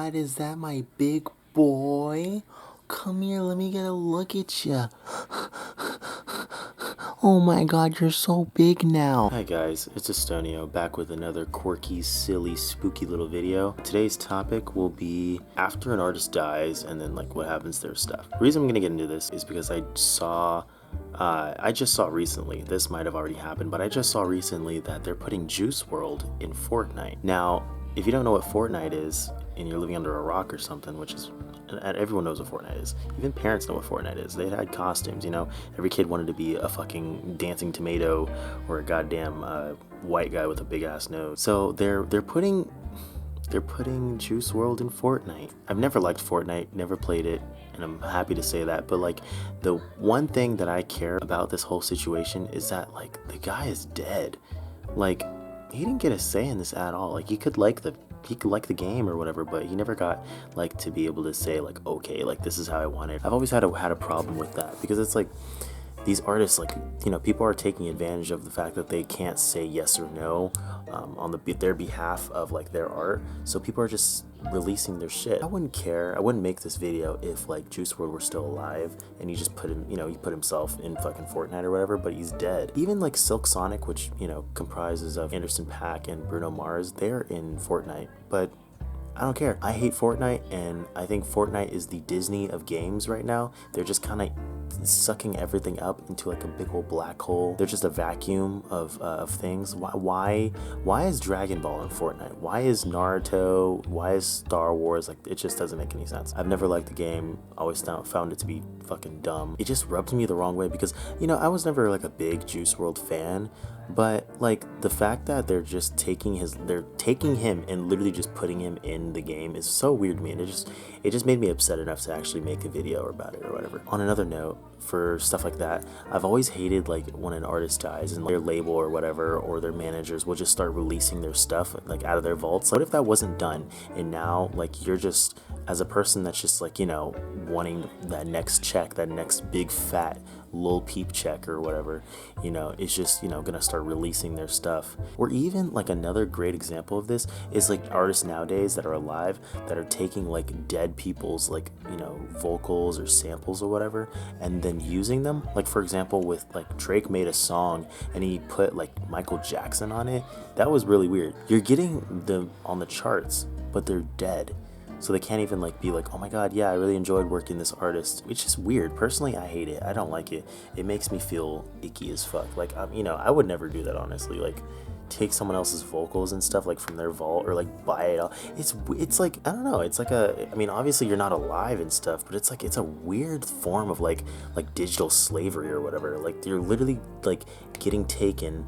God, is that my big boy? Come here, let me get a look at you. Oh my God, you're so big now. Hi guys, it's Estonio back with another quirky, silly, spooky little video. Today's topic will be after an artist dies and then like what happens to their stuff. The reason I'm gonna get into this is because I just saw recently, this might have already happened, but I just saw recently that they're putting Juice WRLD in Fortnite. Now, if you don't know what Fortnite is, and you're living under a rock or something, which is, everyone knows what Fortnite is. Even parents know what Fortnite is. They had costumes, you know? Every kid wanted to be a fucking dancing tomato or a goddamn white guy with a big ass nose. So they're putting Juice WRLD in Fortnite. I've never liked Fortnite, never played it, and I'm happy to say that, but like the one thing that I care about this whole situation is that like the guy is dead. Like he didn't get a say in this at all. Like he could like the game or whatever, but he never got like to be able to say like, okay, like this is how I want it. I've always had a problem with that because it's like these artists, like, you know, people are taking advantage of the fact that they can't say yes or no on their behalf of like their art. So people are just releasing their shit. I wouldn't care. I wouldn't make this video if like Juice WRLD were still alive and he just put him, you know, he put himself in fucking Fortnite or whatever, but he's dead. Even like Silk Sonic, which, you know, comprises of Anderson .Paak and Bruno Mars, they're in Fortnite, but I don't care. I hate Fortnite, and I think Fortnite is the Disney of games right now. They're just kind of sucking everything up into like a big old black hole. They're just a vacuum of things. Why is Dragon Ball in Fortnite? Why is Naruto? Why is Star Wars? Like, it just doesn't make any sense. I've never liked the game. Always found it to be fucking dumb. It just rubs me the wrong way because, you know, I was never like a big Juice WRLD fan, but like the fact that they're just taking him and literally just putting him in the game is so weird to me, and it just made me upset enough to actually make a video about it or whatever. On another note, for stuff like that, I've always hated like when an artist dies and their label or whatever or their managers will just start releasing their stuff like out of their vaults. Like, what if that wasn't done and now like you're just, as a person that's just like, you know, wanting that next check, that next big fat Lil Peep check or whatever, you know, it's just, you know, gonna start releasing their stuff. Or even like another great example of this is like artists nowadays that are alive that are taking like dead people's like, you know, vocals or samples or whatever and then using them. Like, for example, with like Drake made a song and he put like Michael Jackson on it. That was really weird. You're getting them on the charts, but they're dead. So they can't even like be like, oh my god, yeah, I really enjoyed working this artist. It's just weird. Personally, I hate it. I don't like it. It makes me feel icky as fuck. Like, you know, I would never do that, honestly. Like, take someone else's vocals and stuff like from their vault or like buy it all. It's like, I don't know. It's like I mean, obviously you're not alive and stuff, but it's like it's a weird form of like digital slavery or whatever. Like you're literally like getting taken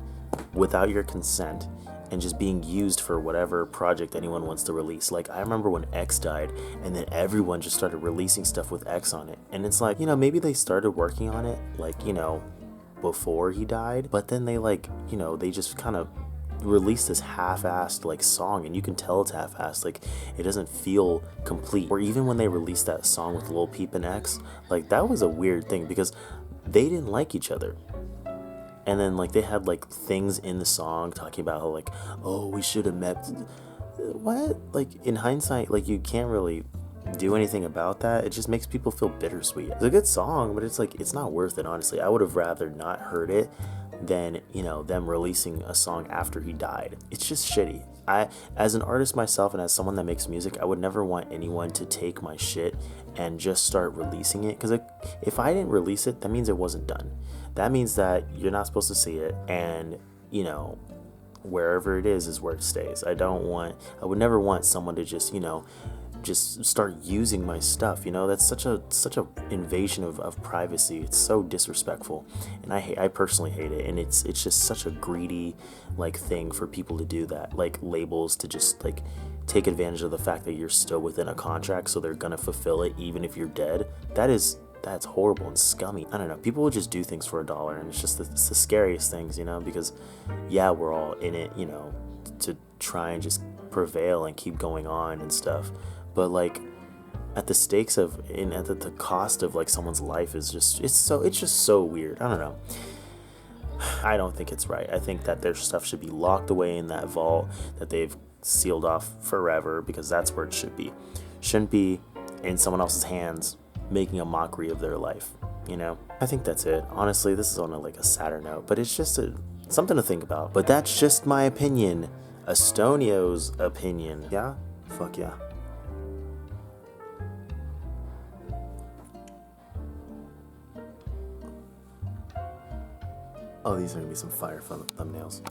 without your consent and just being used for whatever project anyone wants to release. Like, I remember when X died and then everyone just started releasing stuff with X on it, and it's like, you know, maybe they started working on it like, you know, before he died, but then they like, you know, they just kind of released this half-assed like song, and you can tell it's half-assed. Like, it doesn't feel complete. Or even when they released that song with Lil Peep and X, like that was a weird thing because they didn't like each other. And then like they had like things in the song talking about how like, oh, we should have met. What? Like, in hindsight, like you can't really do anything about that. It just makes people feel bittersweet. It's a good song, but it's like, it's not worth it, honestly. I would have rather not heard it than, you know, them releasing a song after he died. It's just shitty. As an artist myself and as someone that makes music, I would never want anyone to take my shit and just start releasing it, because if I didn't release it, that means it wasn't done. That means that you're not supposed to see it, and, you know, wherever it is where it stays. I would never want someone to just, you know, just start using my stuff, you know. That's such a invasion of privacy. It's so disrespectful, and I personally hate it. And it's just such a greedy like thing for people to do that, like labels to just like take advantage of the fact that you're still within a contract, so they're gonna fulfill it even if you're dead. That's horrible and scummy. I don't know. People will just do things for $1, and it's just it's the scariest things, you know, because yeah, we're all in it, you know, to try and just prevail and keep going on and stuff. But like at the stakes of at the cost of like someone's life is just it's just so weird. I don't know. I don't think it's right. I think that their stuff should be locked away in that vault that they've sealed off forever, because that's where it should be. Shouldn't be in someone else's hands making a mockery of their life, you know? I think that's it. Honestly, this is on a sadder note, but it's just something to think about. But that's just my opinion. Estonio's opinion. Yeah? Fuck yeah. Oh, these are gonna be some fire thumbnails.